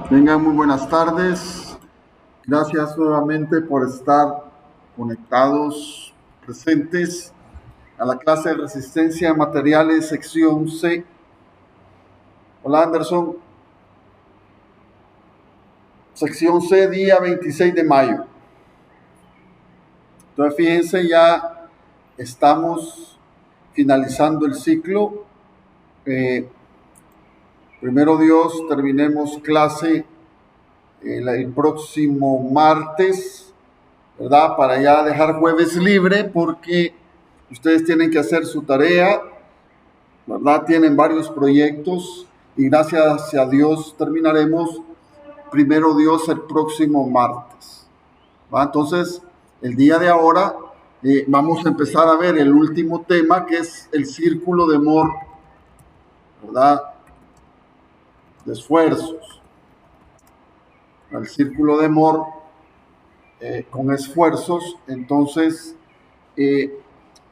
Tengan muy buenas tardes. Gracias nuevamente por estar conectados, presentes a la clase de resistencia a materiales, sección C. Hola Anderson. Sección C, día 26 de mayo. Entonces fíjense, ya estamos finalizando el ciclo. Primero Dios, terminemos clase el próximo martes, ¿verdad? Para ya dejar jueves libre porque ustedes tienen que hacer su tarea, ¿verdad? Tienen varios proyectos y gracias a Dios terminaremos primero Dios el próximo martes, ¿va? Entonces, el día de ahora vamos a empezar a ver el último tema que es el círculo de amor, ¿verdad? De esfuerzos. El círculo de amor con esfuerzos. Entonces,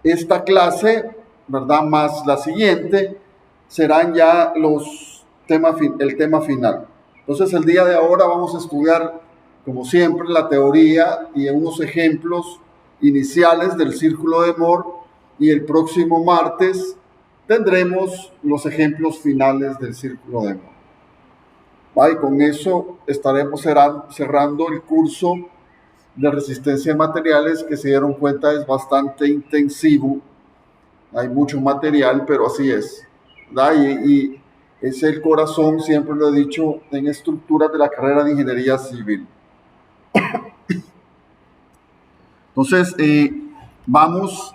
esta clase, ¿verdad? Más la siguiente, serán ya el tema final. Entonces, el día de ahora vamos a estudiar, como siempre, la teoría y unos ejemplos iniciales del círculo de amor, y el próximo martes tendremos los ejemplos finales del círculo de amor. Y con eso estaremos cerrando el curso de resistencia a materiales, que se dieron cuenta es bastante intensivo. Hay mucho material, pero así es, ¿verdad? Y es el corazón, siempre lo he dicho, en estructuras de la carrera de ingeniería civil. Entonces, vamos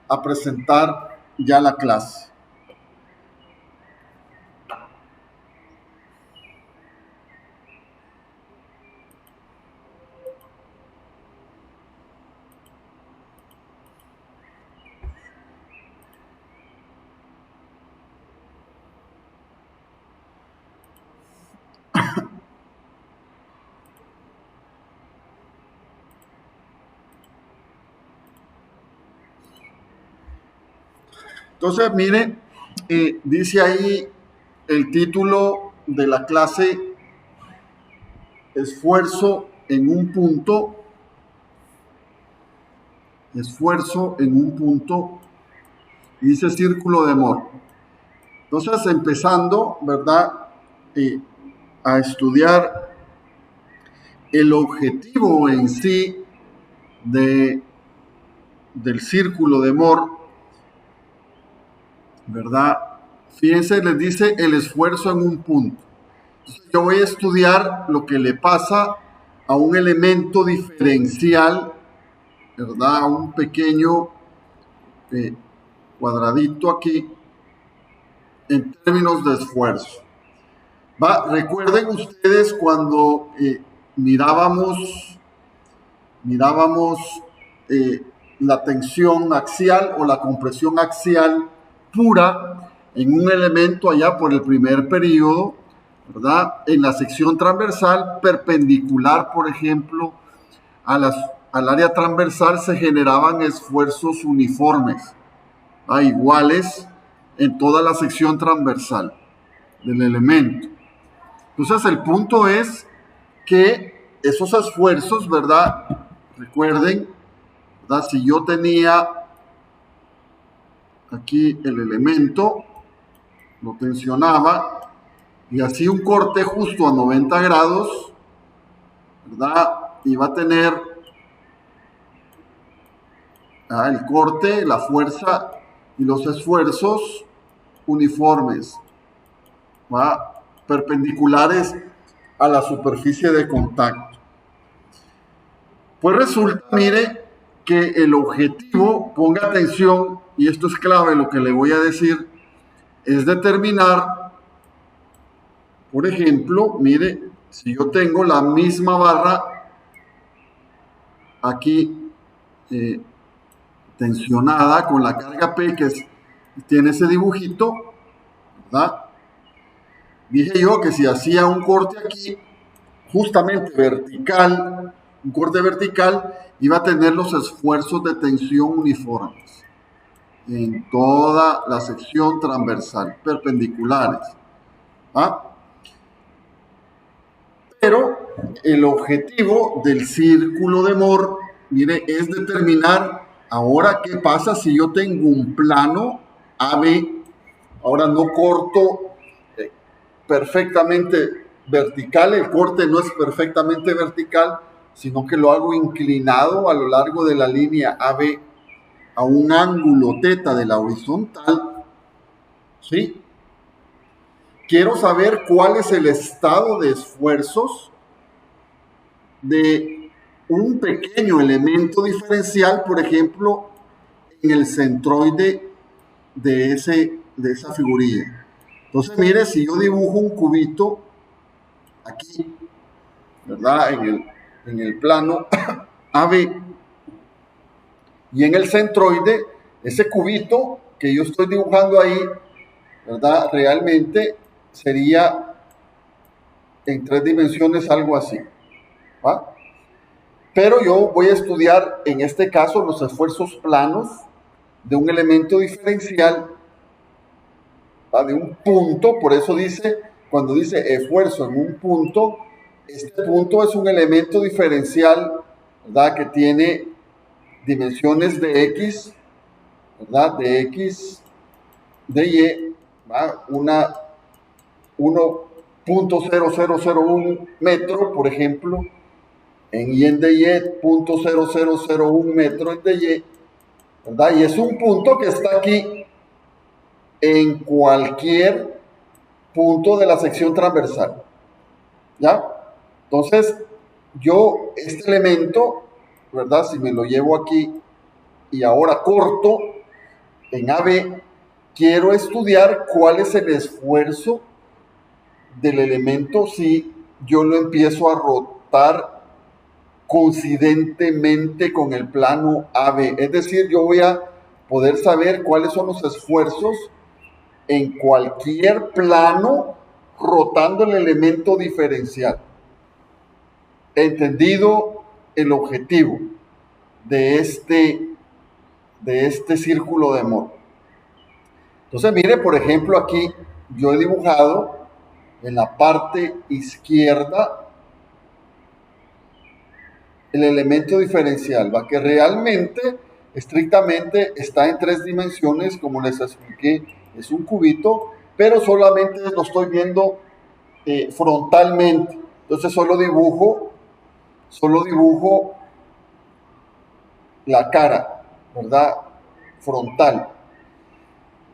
a presentar ya la clase. Entonces, miren, dice ahí el título de la clase: esfuerzo en un punto, esfuerzo en un punto, y dice círculo de amor. Entonces, empezando, ¿verdad? A estudiar el objetivo en sí del círculo de amor, ¿verdad? Fíjense, les dice el esfuerzo en un punto. Entonces, yo voy a estudiar lo que le pasa a un elemento diferencial, ¿verdad? A un pequeño cuadradito aquí, en términos de esfuerzo. Recuerden ustedes cuando mirábamos la tensión axial o la compresión axial pura en un elemento allá por el primer periodo, ¿verdad? En la sección transversal perpendicular, por ejemplo, al área transversal se generaban esfuerzos uniformes, iguales en toda la sección transversal del elemento. Entonces, el punto es que esos esfuerzos, ¿verdad? Recuerden, ¿verdad? Si yo tenía aquí el elemento, lo tensionaba y hacía un corte justo a 90 grados, ¿verdad? Iba a tener el corte, la fuerza y los esfuerzos uniformes, ¿verdad? Perpendiculares a la superficie de contacto. Pues resulta, mire, que el objetivo, ponga atención, y esto es clave lo que le voy a decir, es determinar, por ejemplo, mire, si yo tengo la misma barra aquí tensionada con la carga P, tiene ese dibujito, ¿verdad? Dije yo que si hacía un corte aquí, justamente vertical, un corte vertical, iba a tener los esfuerzos de tensión uniformes en toda la sección transversal, perpendiculares. Pero el objetivo del círculo de Moore, mire, es determinar ahora qué pasa si yo tengo un plano AB. Ahora no corto perfectamente vertical, el corte no es perfectamente vertical, sino que lo hago inclinado a lo largo de la línea AB a un ángulo θ de la horizontal, ¿sí? Quiero saber cuál es el estado de esfuerzos de un pequeño elemento diferencial, por ejemplo, en el centroide de esa figurilla. Entonces, mire, si yo dibujo un cubito aquí, ¿verdad? En el plano AB, y en el centroide, ese cubito que yo estoy dibujando ahí, ¿verdad? Realmente sería en 3 dimensiones algo así, ¿va? Pero yo voy a estudiar en este caso los esfuerzos planos de un elemento diferencial, ¿va? De un punto. Por eso dice, cuando dice esfuerzo en un punto, este punto es un elemento diferencial, ¿verdad? Que tiene dimensiones de X, ¿verdad? De X, de Y, ¿va? 1.0001 metro, por ejemplo, en Y en de Y, 0.0001 metro en de Y, ¿verdad? Y es un punto que está aquí en cualquier punto de la sección transversal, ¿ya? Entonces, yo este elemento, ¿verdad? Si me lo llevo aquí y ahora corto en AB, quiero estudiar cuál es el esfuerzo del elemento si yo lo empiezo a rotar coincidentemente con el plano AB. Es decir, yo voy a poder saber cuáles son los esfuerzos en cualquier plano rotando el elemento diferencial. Entendido el objetivo de este círculo de Moore. Entonces, mire, por ejemplo, aquí yo he dibujado en la parte izquierda el elemento diferencial, ¿va? Que realmente, estrictamente, está en 3 dimensiones, como les expliqué, es un cubito, pero solamente lo estoy viendo frontalmente. Entonces solo dibujo la cara, ¿verdad? Frontal.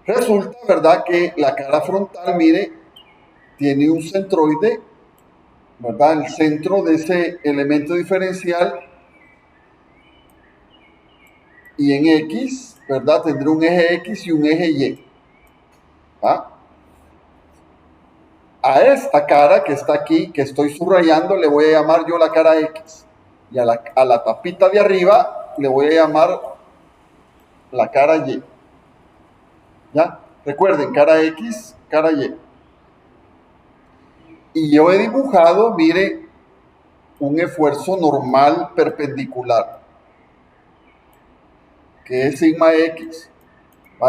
Resulta, ¿verdad? Que la cara frontal, mire, tiene un centroide, ¿verdad? El centro de ese elemento diferencial, y en X, ¿verdad? Tendrá un eje X y un eje Y. ¿Va? A esta cara que está aquí, que estoy subrayando, le voy a llamar yo la cara X. Y a la tapita de arriba le voy a llamar la cara Y. ¿Ya? Recuerden, cara X, cara Y. Y yo he dibujado, mire, un esfuerzo normal perpendicular, que es sigma X.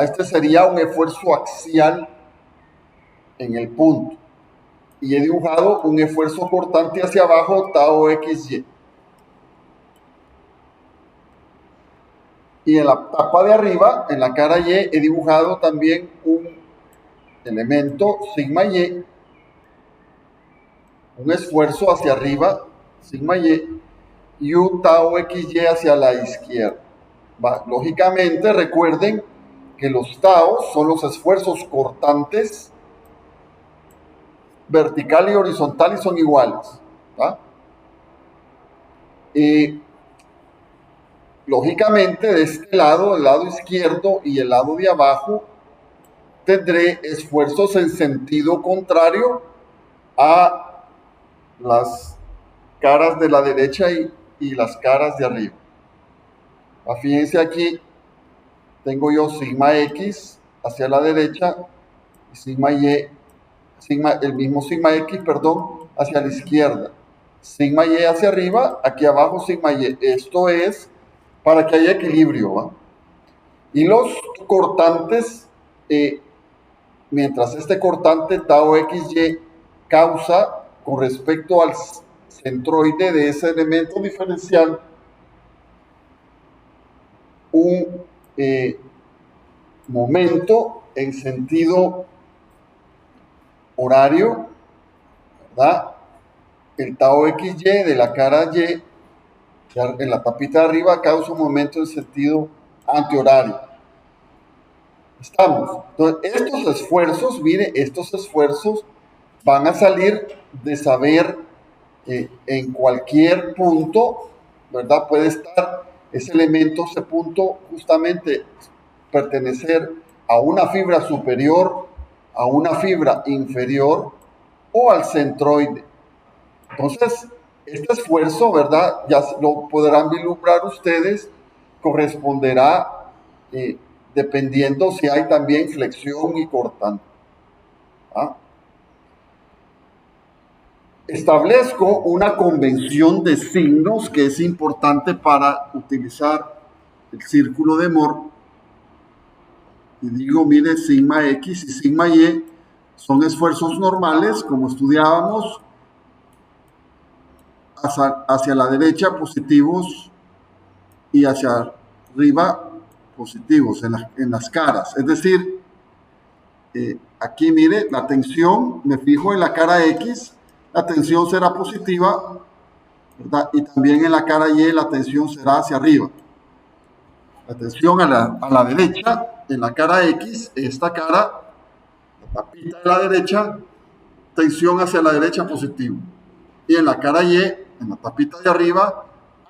Este sería un esfuerzo axial en el punto. Y he dibujado un esfuerzo cortante hacia abajo, tau XY. Y en la tapa de arriba, en la cara Y, he dibujado también un elemento sigma Y, un esfuerzo hacia arriba, sigma y un tau XY hacia la izquierda. ¿Va? Lógicamente, recuerden que los taus son los esfuerzos cortantes vertical y horizontal y son iguales. ¿Va? Lógicamente, de este lado, el lado izquierdo y el lado de abajo, tendré esfuerzos en sentido contrario a las caras de la derecha y las caras de arriba. Fíjense aquí, tengo yo sigma X hacia la derecha y sigma Y, el mismo sigma X, perdón, hacia la izquierda. Sigma Y hacia arriba, aquí abajo sigma Y. Esto es para que haya equilibrio, ¿va? Y los cortantes, mientras este cortante tau XY causa con respecto centroide de ese elemento diferencial un momento en sentido horario, ¿verdad? El tau XY de la cara Y en la tapita de arriba causa un momento en sentido antihorario. Estamos. Entonces, estos esfuerzos, mire, estos esfuerzos van a salir de saber en cualquier punto, ¿verdad? Puede estar ese elemento, ese punto, justamente pertenecer a una fibra superior, a una fibra inferior o al centroide. Entonces, este esfuerzo, ¿verdad? Ya lo podrán vislumbrar ustedes, corresponderá dependiendo si hay también flexión y cortante. ¿Ah? Establezco una convención de signos que es importante para utilizar el círculo de Moore. Y digo, mire, sigma X y sigma Y son esfuerzos normales, como estudiábamos, hacia la derecha positivos y hacia arriba positivos en las caras. Es decir, aquí mire, la tensión, me fijo en la cara X, la tensión será positiva, ¿verdad? Y también en la cara Y la tensión será hacia arriba. La tensión a la derecha, en la cara X, esta cara, la tapita de la derecha, tensión hacia la derecha positivo. Y en la cara Y, en la tapita de arriba,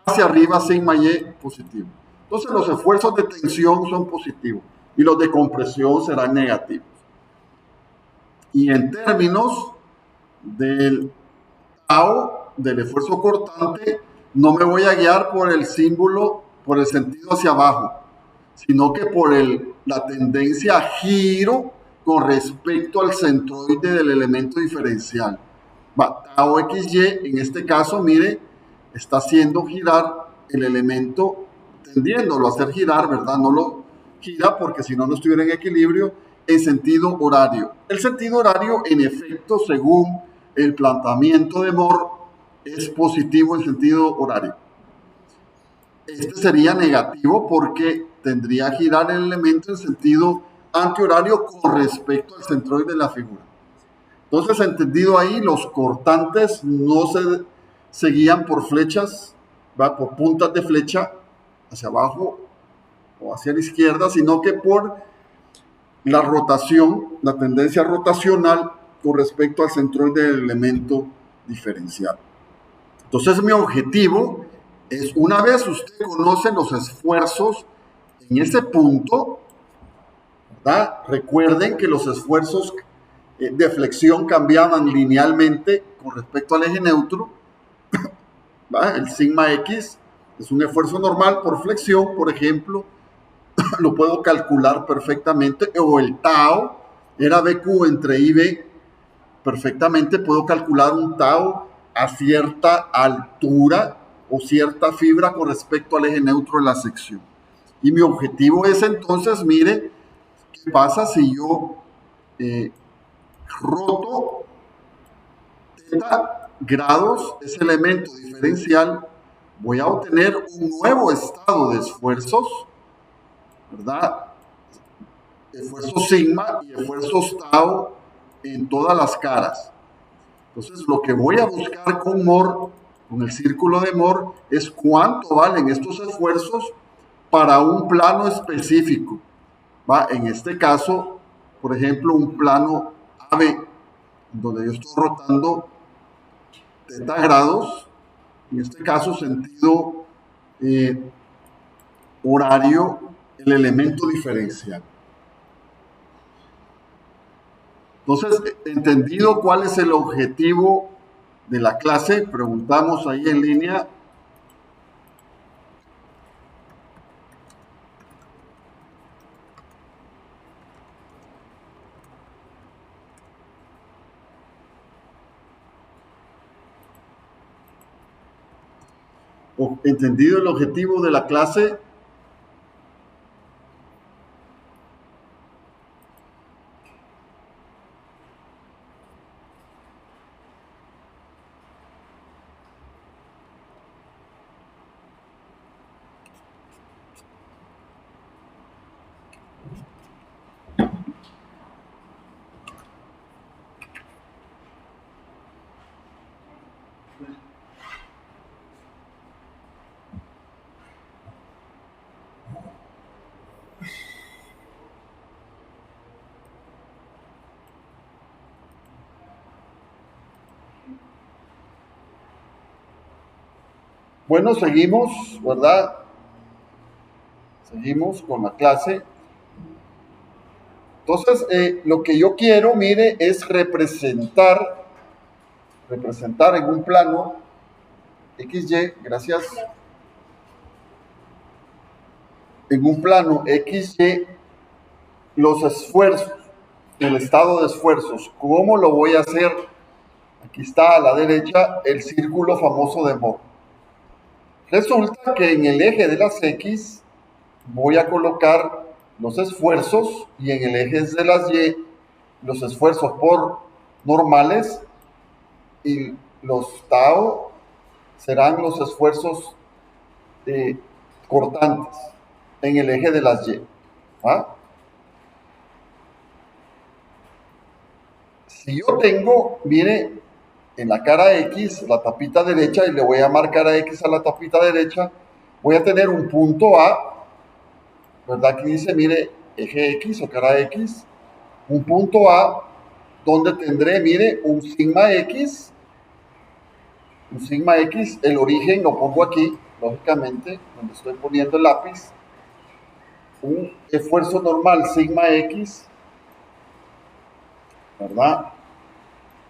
hacia arriba sigma Y positivo. Entonces los esfuerzos de tensión son positivos y los de compresión serán negativos. Y en términos del tau, del esfuerzo cortante, no me voy a guiar por el símbolo, por el sentido hacia abajo, sino que por la tendencia a giro con respecto al centroide del elemento diferencial. Tau XY, en este caso, mire, está haciendo girar el elemento, tendiéndolo a hacer girar, ¿verdad? No lo gira porque si no, no estuviera en equilibrio en sentido horario. El sentido horario, en efecto, según el planteamiento de Moore, es positivo en sentido horario. Este sería negativo porque tendría que girar el elemento en sentido antihorario con respecto al centroide de la figura. Entonces, entendido ahí, los cortantes no se guían por flechas, ¿va? Por puntas de flecha hacia abajo o hacia la izquierda, sino que por la rotación, la tendencia rotacional con respecto al centroide del elemento diferencial. Entonces, mi objetivo es, una vez usted conoce los esfuerzos en ese punto, ¿verdad? Recuerden que los esfuerzos de flexión cambiaban linealmente con respecto al eje neutro. ¿Va? El sigma X es un esfuerzo normal por flexión, por ejemplo, lo puedo calcular perfectamente, o el tau era BQ entre IB, perfectamente puedo calcular un tau a cierta altura o cierta fibra con respecto al eje neutro de la sección. Y mi objetivo es entonces, mire, ¿qué pasa si yo roto θ grados ese elemento diferencial? Voy a obtener un nuevo estado de esfuerzos, ¿verdad? Esfuerzos sigma y esfuerzos tau en todas las caras. Entonces, lo que voy a buscar con Moore, con el círculo de Moore, es cuánto valen estos esfuerzos para un plano específico. ¿Va? En este caso, por ejemplo, un plano AB, donde yo estoy rotando θ grados, en este caso sentido horario, el elemento diferencial. Entonces, entendido cuál es el objetivo de la clase, preguntamos ahí en línea. ¿Entendido el objetivo de la clase? Bueno, seguimos, ¿verdad? Seguimos con la clase. Entonces, lo que yo quiero, mire, es representar en un plano XY, gracias, en un plano XY los esfuerzos, el estado de esfuerzos. ¿Cómo lo voy a hacer? Aquí está a la derecha el círculo famoso de Moore. Resulta que en el eje de las X voy a colocar los esfuerzos y en el eje de las Y los esfuerzos por normales y los tau serán los esfuerzos cortantes en el eje de las Y. ¿Ah? Si yo tengo, mire, en la cara X, la tapita derecha, y le voy a marcar a X a la tapita derecha, voy a tener un punto A, ¿verdad? Aquí dice, mire, eje X o cara X, un punto A, donde tendré, mire, un sigma X, el origen lo pongo aquí, lógicamente, donde estoy poniendo el lápiz, un esfuerzo normal sigma X, ¿verdad?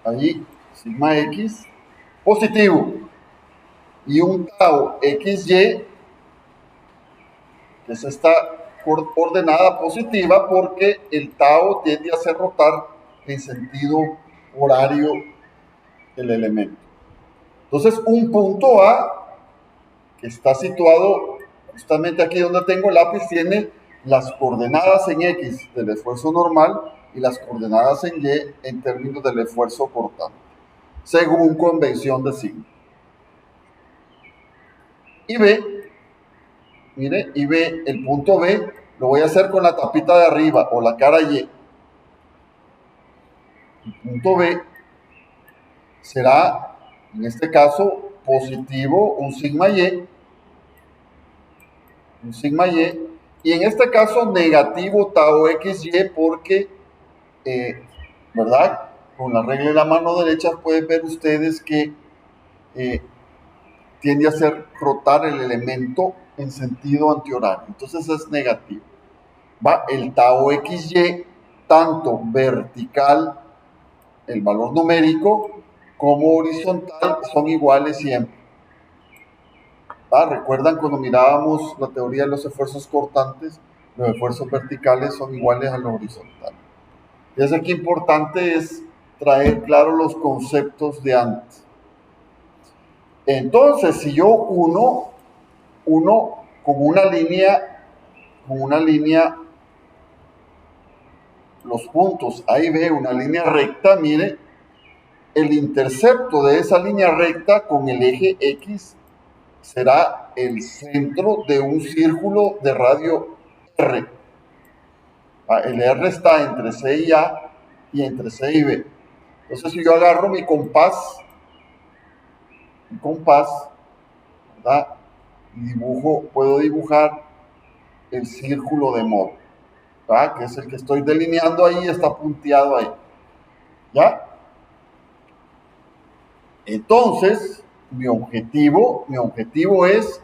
Allí, sigma X, positivo, y un tau XY, que es esta coordenada positiva, porque el tau tiende a hacer rotar en sentido horario el elemento. Entonces, un punto A, que está situado justamente aquí donde tengo el lápiz, tiene las coordenadas en X del esfuerzo normal y las coordenadas en Y en términos del esfuerzo cortante, según convención de signo. Y B, mire, y B, el punto B, lo voy a hacer con la tapita de arriba o la cara Y. El punto B será, en este caso, positivo, un sigma Y, y en este caso negativo tau XY porque, ¿verdad? Con la regla de la mano derecha pueden ver ustedes que tiende a hacer rotar el elemento en sentido antihorario. Entonces es negativo. Va el tau XY, tanto vertical, el valor numérico, como horizontal, son iguales siempre. ¿Recuerdan cuando mirábamos la teoría de los esfuerzos cortantes? Los esfuerzos verticales son iguales a los horizontales. Es aquí importante es traer claro los conceptos de antes. Entonces, si yo uno con una línea, los puntos A y B, una línea recta, mire, el intercepto de esa línea recta con el eje X será el centro de un círculo de radio R. El R está entre C y A y entre C y B. Entonces, si yo agarro mi compás, ¿verdad? Y puedo dibujar el círculo de Moore, ¿verdad? Que es el que estoy delineando ahí, está punteado ahí. ¿Ya? Entonces, mi objetivo es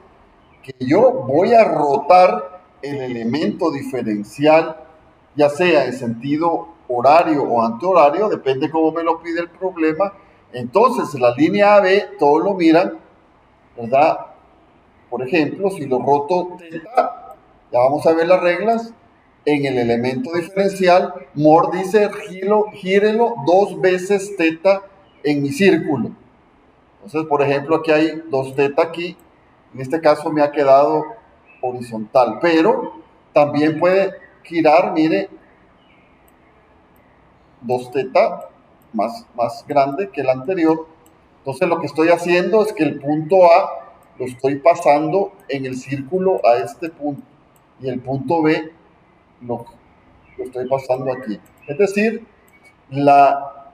que yo voy a rotar el elemento diferencial, ya sea en sentido horario o antihorario, depende cómo me lo pide el problema. Entonces, la línea AB, todos lo miran, ¿verdad? Por ejemplo, si lo roto teta, ya vamos a ver las reglas, en el elemento diferencial, Moore dice, gírelo 2 veces teta en mi círculo. Entonces, por ejemplo, aquí hay 2 teta aquí, en este caso me ha quedado horizontal, pero también puede girar, mire, 2 teta más grande que el anterior. Entonces lo que estoy haciendo es que el punto A lo estoy pasando en el círculo a este punto y el punto B lo estoy pasando aquí. Es decir, la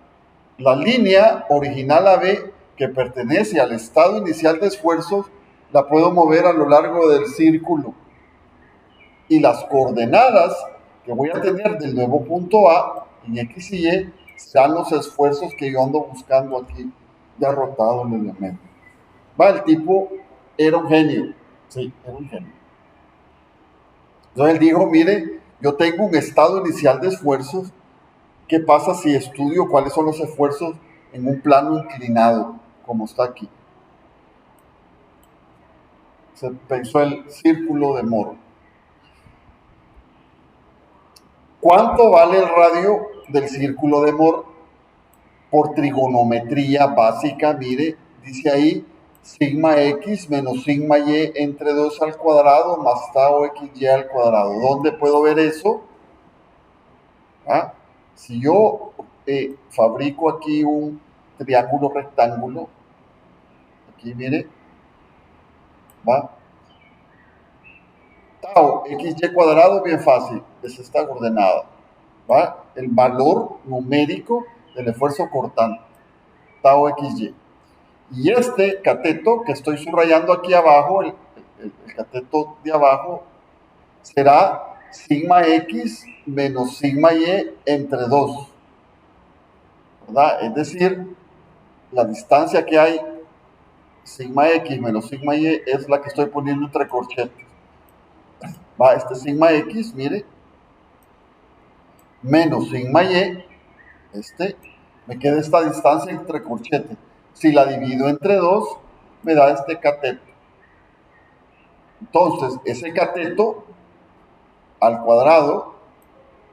línea original AB que pertenece al estado inicial de esfuerzos, la puedo mover a lo largo del círculo. Y las coordenadas que voy a tener del nuevo punto A en X y Y serán los esfuerzos que yo ando buscando aquí, ya rotado el elemento. El tipo era un genio. Sí, era un genio. Entonces él dijo, mire, yo tengo un estado inicial de esfuerzos. ¿Qué pasa si estudio cuáles son los esfuerzos en un plano inclinado, como está aquí? Se pensó el círculo de Moore. ¿Cuánto vale el radio del círculo de Moore? Por trigonometría básica, mire, dice ahí, sigma x menos sigma y entre 2 al cuadrado más tau xy al cuadrado. ¿Dónde puedo ver eso? Si yo fabrico aquí un triángulo rectángulo, aquí mire, tau xy cuadrado, bien fácil, es esta coordenada, el valor numérico del esfuerzo cortante, tau xy. Y este cateto que estoy subrayando aquí abajo, el cateto de abajo, será sigma x menos sigma y entre 2, ¿verdad? Es decir, la distancia que hay, sigma x menos sigma y, es la que estoy poniendo entre corchetes. Este sigma x, mire, menos sigma y, me queda esta distancia entre corchetes. Si la divido entre 2, me da este cateto. Entonces, ese cateto al cuadrado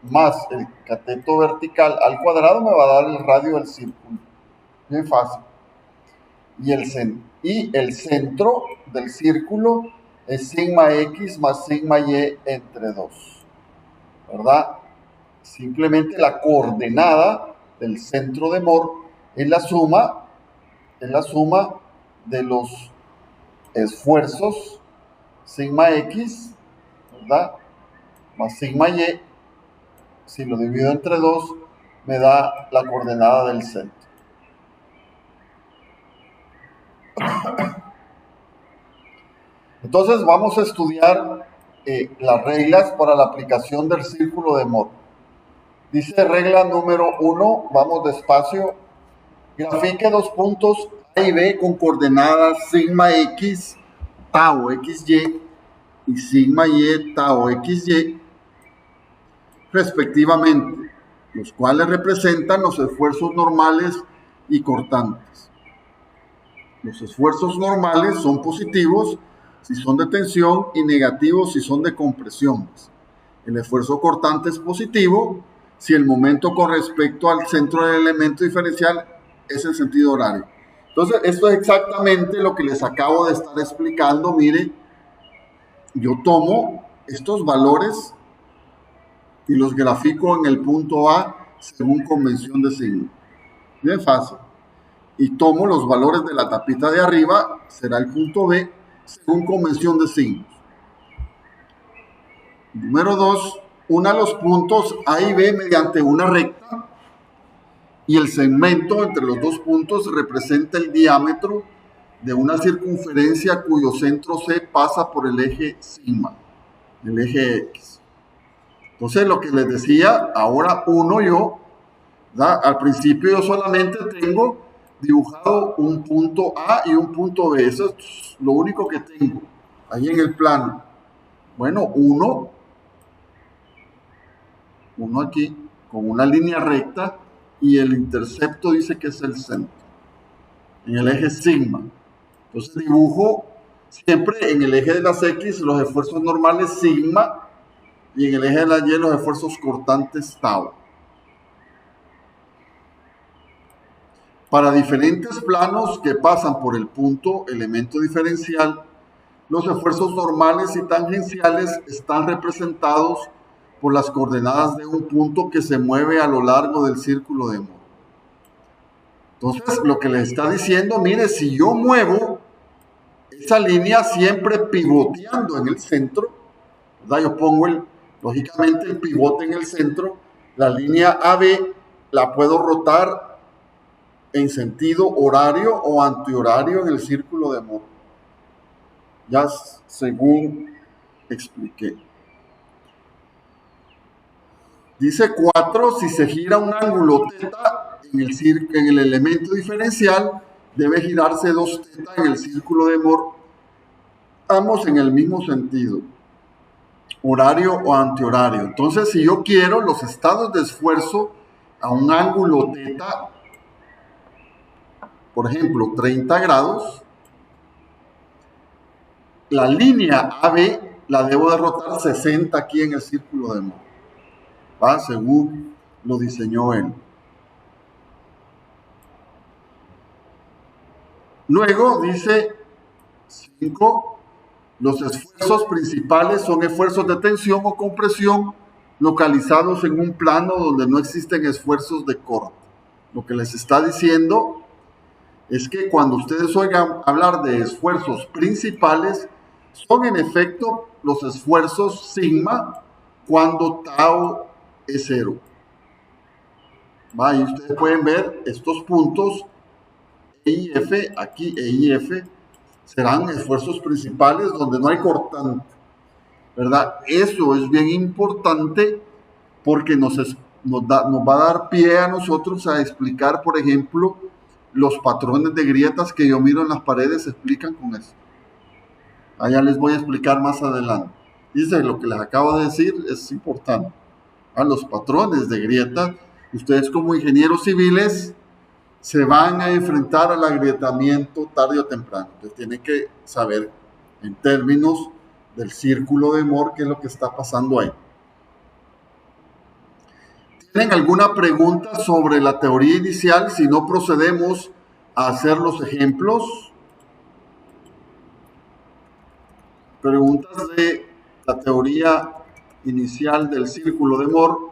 más el cateto vertical al cuadrado me va a dar el radio del círculo. Bien fácil. Y el centro del círculo es sigma x más sigma y entre 2. ¿Verdad? Simplemente la coordenada del centro de Moore es la suma de los esfuerzos sigma x, ¿verdad? Más sigma y, si lo divido entre 2, me da la coordenada del centro. Entonces vamos a estudiar las reglas para la aplicación del círculo de Moore. Dice regla número 1, vamos despacio. Grafique dos puntos A y B con coordenadas sigma x, tau xy y sigma y, tau xy, respectivamente, los cuales representan los esfuerzos normales y cortantes. Los esfuerzos normales son positivos si son de tensión y negativos si son de compresión. El esfuerzo cortante es positivo si el momento con respecto al centro del elemento diferencial es en sentido horario. Entonces, esto es exactamente lo que les acabo de estar explicando. Mire, yo tomo estos valores y los grafico en el punto A según convención de signo. Bien fácil. Y tomo los valores de la tapita de arriba, será el punto B, según convención de signos. Número 2, una los puntos A y B mediante una recta y el segmento entre los dos puntos representa el diámetro de una circunferencia cuyo centro C pasa por el eje sigma, el eje X. Entonces, lo que les decía, ahora al principio yo solamente tengo dibujado un punto A y un punto B. Eso es lo único que tengo ahí en el plano. Bueno, uno aquí con una línea recta y el intercepto dice que es el centro, en el eje sigma. Entonces dibujo siempre en el eje de las X los esfuerzos normales sigma y en el eje de la Y los esfuerzos cortantes tau. Para diferentes planos que pasan por el punto elemento diferencial, los esfuerzos normales y tangenciales están representados por las coordenadas de un punto que se mueve a lo largo del círculo de Moore. Entonces, lo que le está diciendo, mire, si yo muevo esa línea siempre pivoteando en el centro, ¿verdad? Yo pongo lógicamente el pivote en el centro, la línea AB la puedo rotar en sentido horario o antihorario en el círculo de Mohr. Ya según expliqué. Dice 4, si se gira un ángulo θ en el elemento diferencial, debe girarse 2 θ en el círculo de Mohr, ambos en el mismo sentido, horario o antihorario. Entonces, si yo quiero los estados de esfuerzo a un ángulo θ, por ejemplo, 30 grados, la línea AB la debo de rotar 60 aquí en el círculo de Mohr, ¿va? Según lo diseñó él. Luego dice 5, los esfuerzos principales son esfuerzos de tensión o compresión localizados en un plano donde no existen esfuerzos de corte. Lo que les está diciendo es que cuando ustedes oigan hablar de esfuerzos principales, son en efecto los esfuerzos sigma cuando tau es 0. Y ustedes pueden ver estos puntos E y F, aquí E y F, serán esfuerzos principales donde no hay cortante, ¿verdad? Eso es bien importante porque nos va a dar pie a nosotros a explicar, por ejemplo, los patrones de grietas que yo miro en las paredes se explican con eso. Allá les voy a explicar más adelante. Dice, lo que les acabo de decir es importante. A los patrones de grietas, ustedes como ingenieros civiles se van a enfrentar al agrietamiento tarde o temprano. Entonces tienen que saber en términos del círculo de Mohr qué es lo que está pasando ahí. ¿Tienen alguna pregunta sobre la teoría inicial? Si no, procedemos a hacer los ejemplos. Preguntas de la teoría inicial del círculo de Mohr.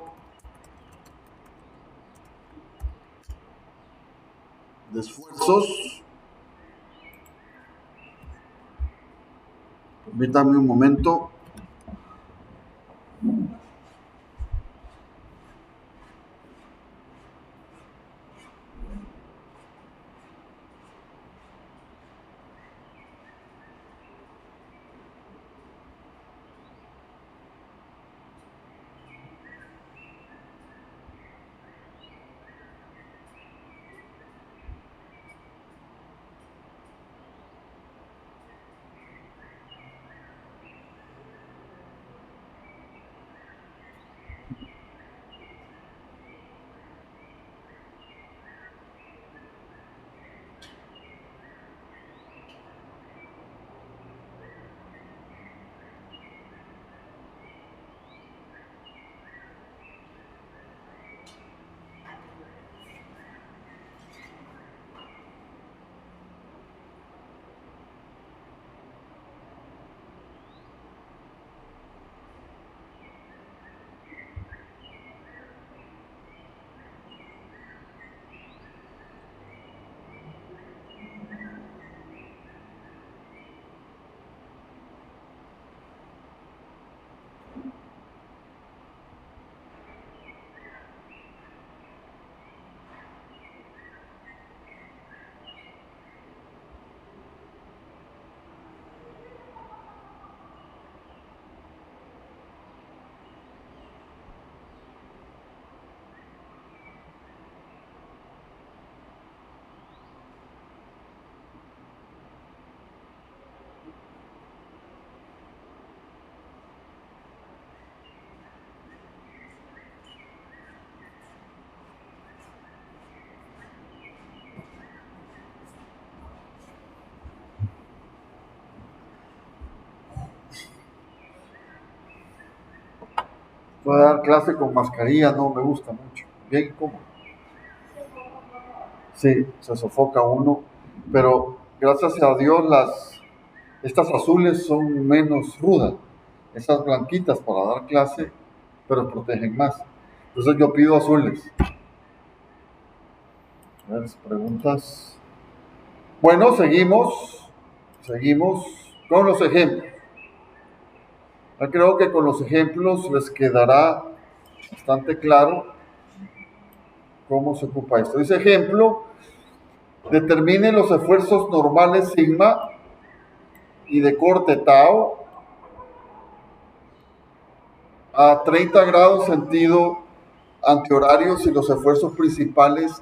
De esfuerzos. Permítanme un momento. Voy a dar clase con mascarilla, no me gusta mucho. Bien cómodo. Sí, se sofoca uno, pero gracias a Dios estas azules son menos rudas. Esas blanquitas para dar clase, pero protegen más. Entonces yo pido azules. A ver, preguntas. Bueno, seguimos con los ejemplos. Yo creo que con los ejemplos les quedará bastante claro cómo se ocupa esto. Dice ejemplo, Determine los esfuerzos normales sigma y de corte tau a 30 grados sentido antihorario si los esfuerzos principales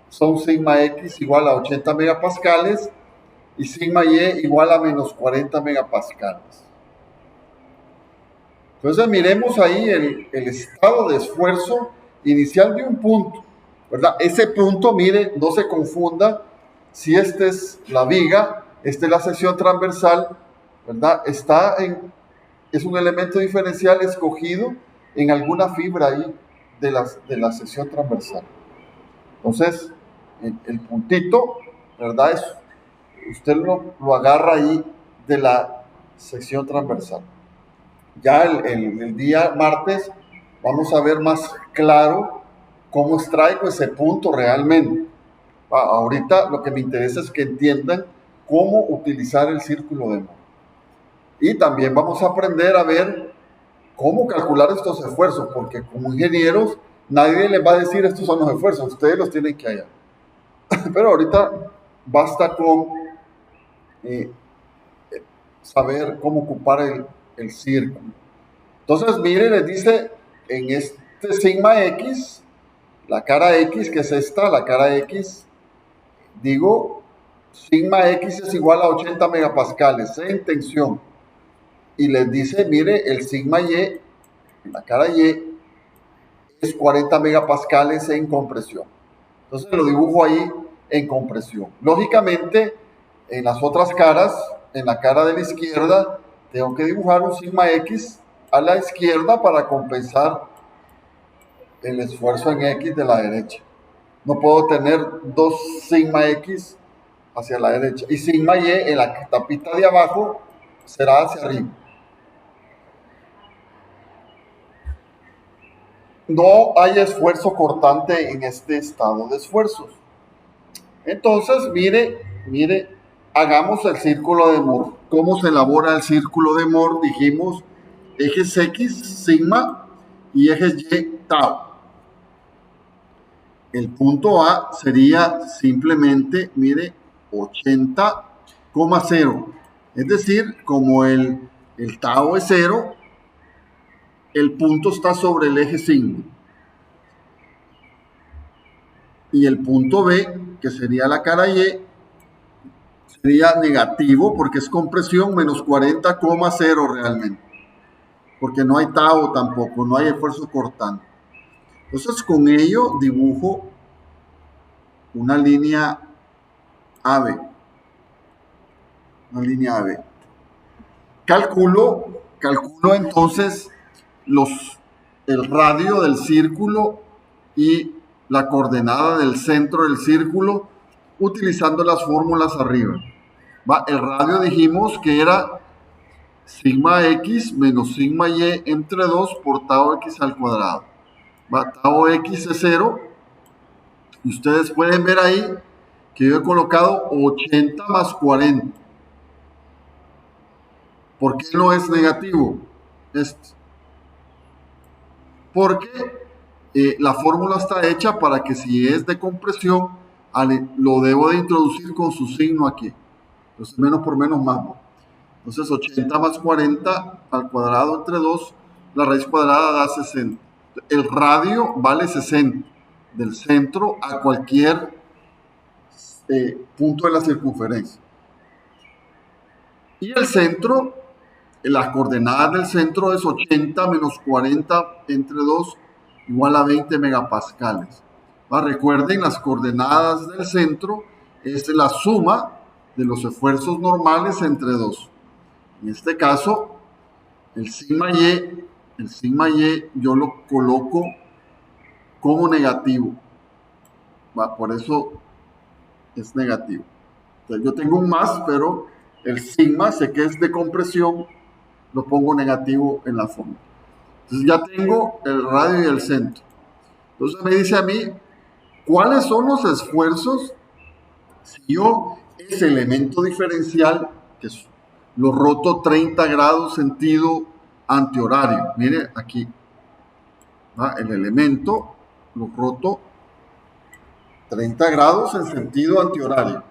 son sigma x igual a 80 megapascales y sigma y igual a menos 40 megapascales. Entonces miremos ahí el estado de esfuerzo inicial de un punto, ¿verdad? Ese punto, mire, no se confunda si esta es la viga, esta es la sección transversal, ¿verdad? Es un elemento diferencial escogido en alguna fibra ahí de la sección transversal. Entonces, el puntito, ¿verdad? Usted lo agarra ahí de la sección transversal. Ya el día martes vamos a ver más claro cómo extraigo ese punto realmente. Ahorita lo que me interesa es que entiendan cómo utilizar el círculo de Mohr. Y también vamos a aprender a ver cómo calcular estos esfuerzos, porque como ingenieros nadie les va a decir estos son los esfuerzos, ustedes los tienen que hallar. Pero ahorita basta con saber cómo ocupar el círculo. Entonces, mire, les dice en este sigma x, la cara x, que es esta, la cara x, digo, sigma x es igual a 80 megapascales en tensión. Y les dice, mire, el sigma y, la cara y, es 40 megapascales en compresión. Entonces lo dibujo ahí en compresión. Lógicamente, en las otras caras, en la cara de la izquierda, tengo que dibujar un sigma x a la izquierda para compensar el esfuerzo en x de la derecha. No puedo tener dos sigma x hacia la derecha. Y sigma y en la tapita de abajo será hacia arriba. No hay esfuerzo cortante en este estado de esfuerzos. Entonces, mire, hagamos el círculo de Mohr. ¿Cómo se elabora el círculo de Mohr? Dijimos ejes X, sigma, y ejes Y, tau. El punto A sería simplemente, mire, 80,0. Es decir, como el tau es 0, el punto está sobre el eje sigma. Y el punto B, que sería la cara Y, sería negativo porque es compresión menos 40,0 realmente. Porque no hay tau tampoco, no hay esfuerzo cortante. Entonces con ello dibujo una línea AB. Una línea AB. Calculo entonces el radio del círculo y la coordenada del centro del círculo utilizando las fórmulas arriba. El radio dijimos que era sigma x menos sigma y entre 2 por tau x al cuadrado. Tau x es 0. Y ustedes pueden ver ahí que yo he colocado 80 más 40. ¿Por qué no es negativo? Porque la fórmula está hecha para que si es de compresión, lo debo de introducir con su signo aquí. Entonces menos por menos más. Entonces 80 más 40 al cuadrado entre 2, la raíz cuadrada da 60. El radio vale 60 del centro a cualquier punto de la circunferencia. Y el centro, las coordenadas del centro es 80 menos 40 entre 2 igual a 20 megapascales. Recuerden, las coordenadas del centro es la suma de los esfuerzos normales entre 2. En este caso, el sigma y yo lo coloco como negativo. Por eso es negativo. Entonces, yo tengo un más, pero el sigma, sé que es de compresión, lo pongo negativo en la fórmula. Entonces ya tengo el radio y el centro. Entonces me dice a mí, ¿cuáles son los esfuerzos si yo ese elemento diferencial, que lo roto 30 grados sentido antihorario? Mire aquí, el elemento lo roto 30 grados en sentido antihorario.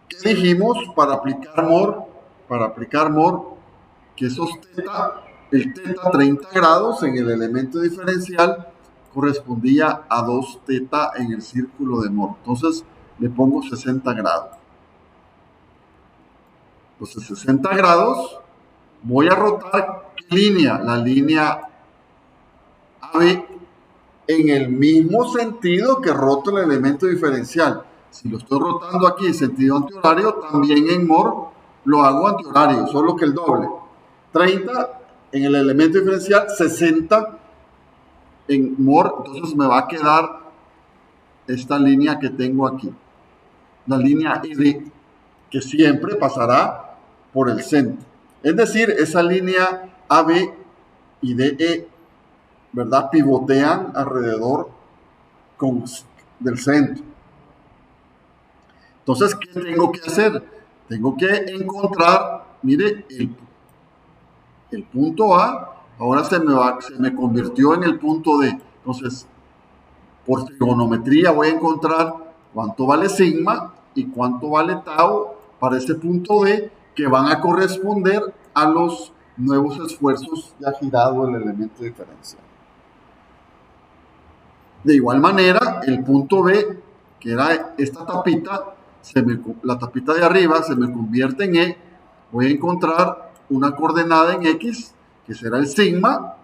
¿Qué dijimos para aplicar MOR? Para aplicar MOR, que esos teta, el teta 30 grados en el elemento diferencial correspondía a 2 teta en el círculo de MOR. Entonces le pongo 60 grados. Entonces 60 grados, voy a rotar ¿qué línea? La línea AB en el mismo sentido que roto el elemento diferencial. Si lo estoy rotando aquí en sentido antihorario, también en MOR lo hago antihorario, solo que el doble. 30 en el elemento diferencial, 60 en MOR, entonces me va a quedar esta línea que tengo aquí, la línea ED, que siempre pasará por el centro. Es decir, esa línea AB y DE, ¿verdad? Pivotean alrededor del centro. Entonces, ¿qué tengo que hacer? Tengo que encontrar, mire, el punto A, ahora se me convirtió en el punto D. Entonces, por trigonometría voy a encontrar cuánto vale sigma y cuánto vale tau para ese punto D, que van a corresponder a los nuevos esfuerzos ya girado el elemento diferencial. De igual manera, el punto B, que era esta tapita, la tapita de arriba se me convierte en E. Voy a encontrar una coordenada en X, que será el sigma,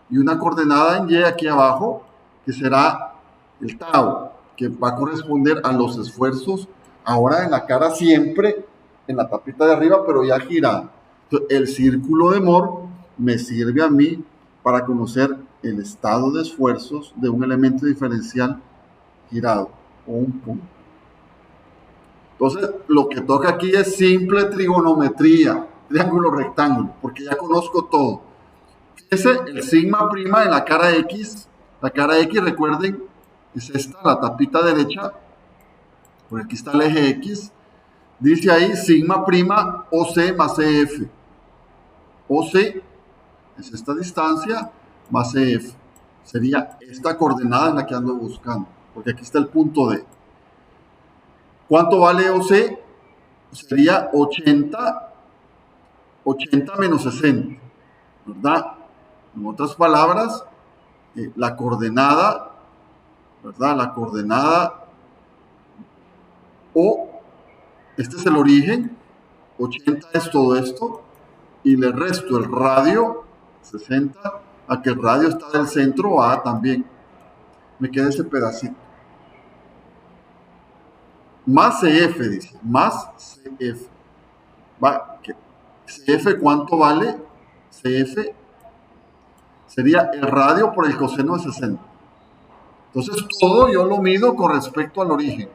y una coordenada en Y aquí abajo, que será el tau, que va a corresponder a los esfuerzos ahora en la cara siempre, en la tapita de arriba, pero ya girada. Entonces, el círculo de MOR me sirve a mí para conocer el estado de esfuerzos de un elemento diferencial girado o un punto. Entonces, lo que toca aquí es simple trigonometría, triángulo rectángulo, porque ya conozco todo. Fíjense, el sigma prima en la cara X, recuerden, es esta, la tapita derecha, por aquí está el eje X, dice ahí sigma prima OC más EF. OC es esta distancia más EF. Sería esta coordenada en la que ando buscando, porque aquí está el punto D. ¿Cuánto vale OC? Sería 80 menos 60, ¿verdad? En otras palabras, la coordenada, ¿verdad? La coordenada O, este es el origen, 80 es todo esto, y le resto el radio, 60, a que el radio está del centro A también. Me queda ese pedacito. Más CF, dice, más CF. CF, ¿cuánto vale? CF sería el radio por el coseno de 60. Entonces, todo yo lo mido con respecto al origen.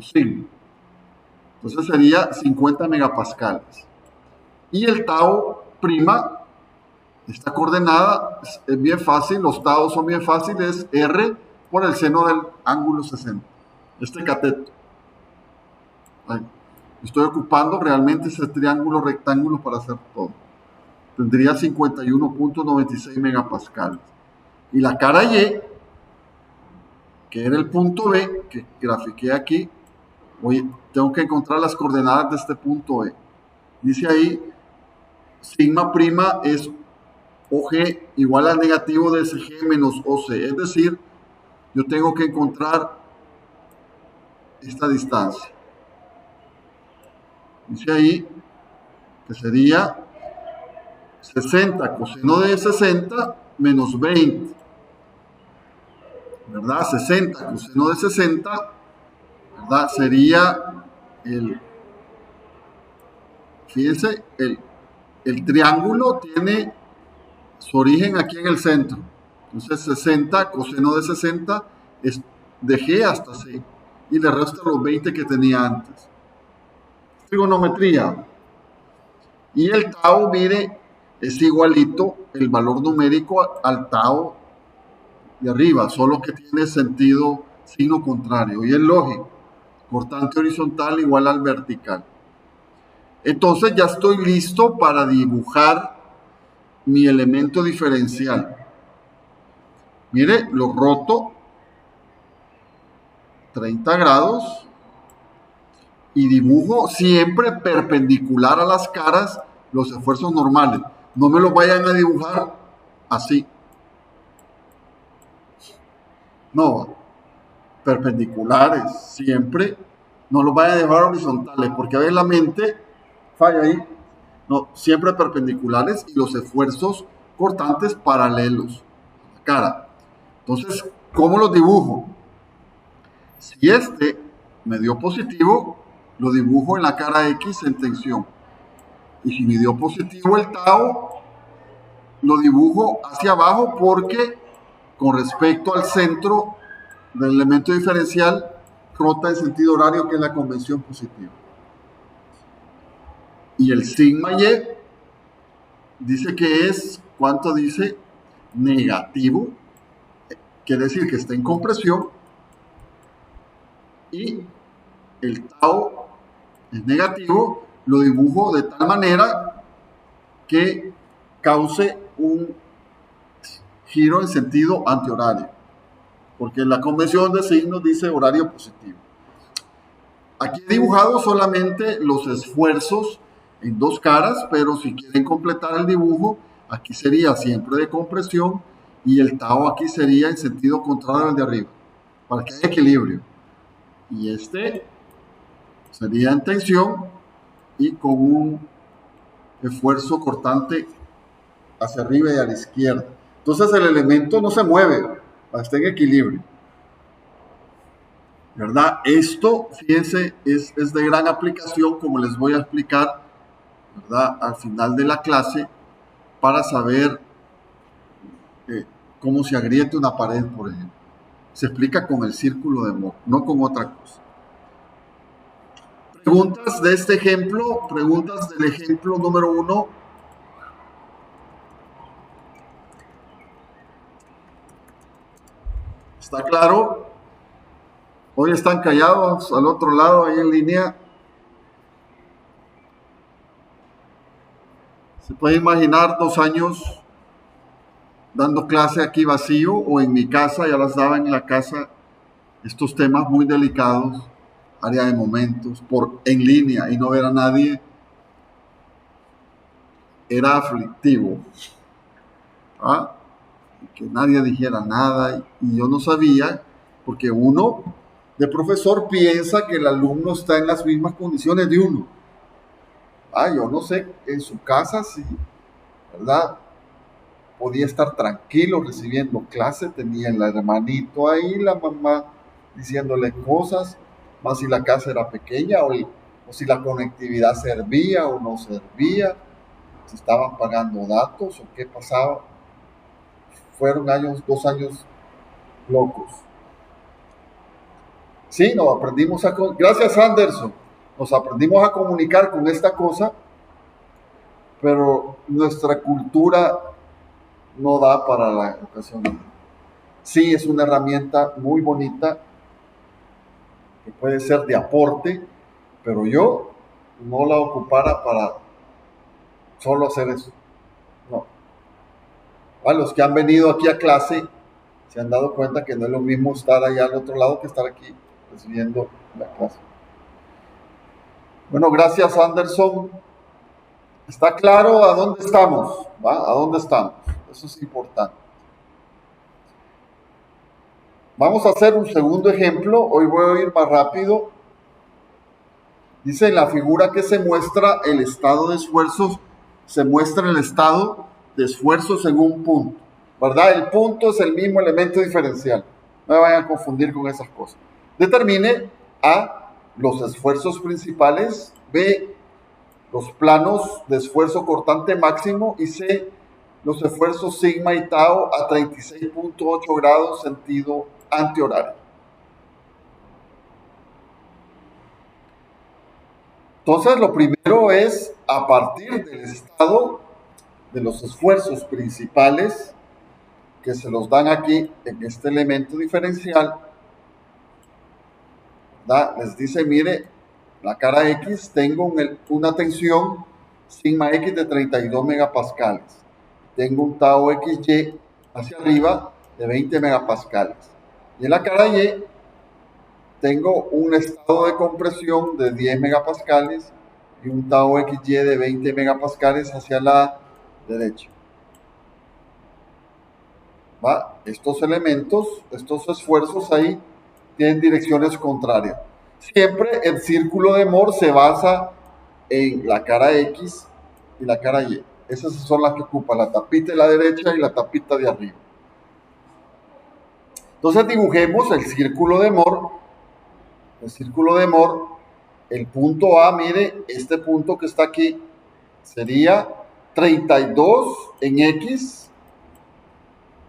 Sí. Entonces sería 50 megapascales. Y el tau prima, esta coordenada es bien fácil, los tau son bien fáciles, R por el seno del ángulo 60. Este cateto. Estoy ocupando realmente ese triángulo rectángulo para hacer todo. Tendría 51.96 megapascales. Y la cara Y, que era el punto B, que grafiqué aquí, tengo que encontrar las coordenadas de este punto E. Dice ahí, sigma prima es OG igual al negativo de SG menos OC. Es decir, yo tengo que encontrar esta distancia. Dice ahí que sería 60 coseno de 60 menos 20. ¿Verdad? 60 coseno de 60, ¿verdad? Sería fíjense, el triángulo tiene su origen aquí en el centro. Entonces 60 coseno de 60 es de G hasta C. Y le resta los 20 que tenía antes. Trigonometría. Y el tau, mire, es igualito el valor numérico al tau de arriba, solo que tiene sentido signo contrario. Y es lógico. Cortante horizontal igual al vertical. Entonces ya estoy listo para dibujar mi elemento diferencial. Mire, lo roto. 30 grados y dibujo siempre perpendicular a las caras los esfuerzos normales. No me los vayan a dibujar así. No, perpendiculares, siempre. No los vayan a dibujar horizontales, porque a veces la mente falla ahí. No, siempre perpendiculares y los esfuerzos cortantes paralelos a la cara. Entonces, ¿cómo los dibujo? Si este me dio positivo, lo dibujo en la cara X en tensión. Y si me dio positivo el tau, lo dibujo hacia abajo porque con respecto al centro del elemento diferencial rota en sentido horario, que es la convención positiva. Y el sigma y dice que es, ¿cuánto dice? Negativo. Quiere decir que está en compresión. Y el tau es negativo, lo dibujo de tal manera que cause un giro en sentido antihorario, porque la convención de signos dice horario positivo. Aquí he dibujado solamente los esfuerzos en dos caras, pero si quieren completar el dibujo, aquí sería siempre de compresión y el tau aquí sería en sentido contrario al de arriba, para que haya equilibrio. Y este sería en tensión y con un esfuerzo cortante hacia arriba y a la izquierda. Entonces el elemento no se mueve, está en equilibrio. ¿Verdad? Esto, fíjense, es de gran aplicación, como les voy a explicar, ¿verdad? Al final de la clase, para saber cómo se agrieta una pared, por ejemplo. Se explica con el círculo de Mohr, no con otra cosa. Preguntas de este ejemplo, preguntas del ejemplo número 1. ¿Está claro? Hoy están callados al otro lado, ahí en línea. Se puede imaginar 2 años dando clase aquí vacío, o en mi casa, ya las daba en la casa, estos temas muy delicados, área de momentos, en línea y no ver a nadie, era aflictivo. ¿Ah? Que nadie dijera nada y yo no sabía, porque uno de profesor piensa que el alumno está en las mismas condiciones de uno. Yo no sé, en su casa sí, ¿verdad? Podía estar tranquilo recibiendo clase, tenía el hermanito ahí, la mamá diciéndole cosas, más si la casa era pequeña o si la conectividad servía o no servía, si estaban pagando datos o qué pasaba. Fueron 2 años locos. Sí, nos aprendimos gracias Anderson, nos aprendimos a comunicar con esta cosa, pero nuestra cultura no da para la educación. Sí, es una herramienta muy bonita que puede ser de aporte, pero yo no la ocupara para solo hacer eso. No. A los que han venido aquí a clase se han dado cuenta que no es lo mismo estar allá al otro lado que estar aquí recibiendo la clase. Bueno, gracias Anderson. ¿Está claro a dónde estamos? ¿Va? ¿A dónde estamos? Eso es importante. Vamos a hacer un segundo ejemplo. Hoy voy a ir más rápido. Dice en la figura que se muestra el estado de esfuerzos, se muestra el estado de esfuerzos en un punto. ¿Verdad? El punto es el mismo elemento diferencial. No me vayan a confundir con esas cosas. Determine A, los esfuerzos principales, B, los planos de esfuerzo cortante máximo y C, los esfuerzos sigma y tau a 36.8 grados sentido antihorario. Entonces, lo primero es, a partir del estado de los esfuerzos principales, que se los dan aquí en este elemento diferencial, ¿verdad? Les dice, mire, la cara X, tengo una tensión sigma X de 32 megapascales. Tengo un tau XY hacia arriba de 20 megapascales. Y en la cara Y tengo un estado de compresión de 10 megapascales y un tau XY de 20 megapascales hacia la derecha. ¿Va? Estos elementos, estos esfuerzos ahí, tienen direcciones contrarias. Siempre el círculo de Moore se basa en la cara X y la cara Y. Esas son las que ocupan la tapita de la derecha y la tapita de arriba. Entonces dibujemos el círculo de Moore. El círculo de Moore, el punto A, mire, este punto que está aquí, sería 32 en X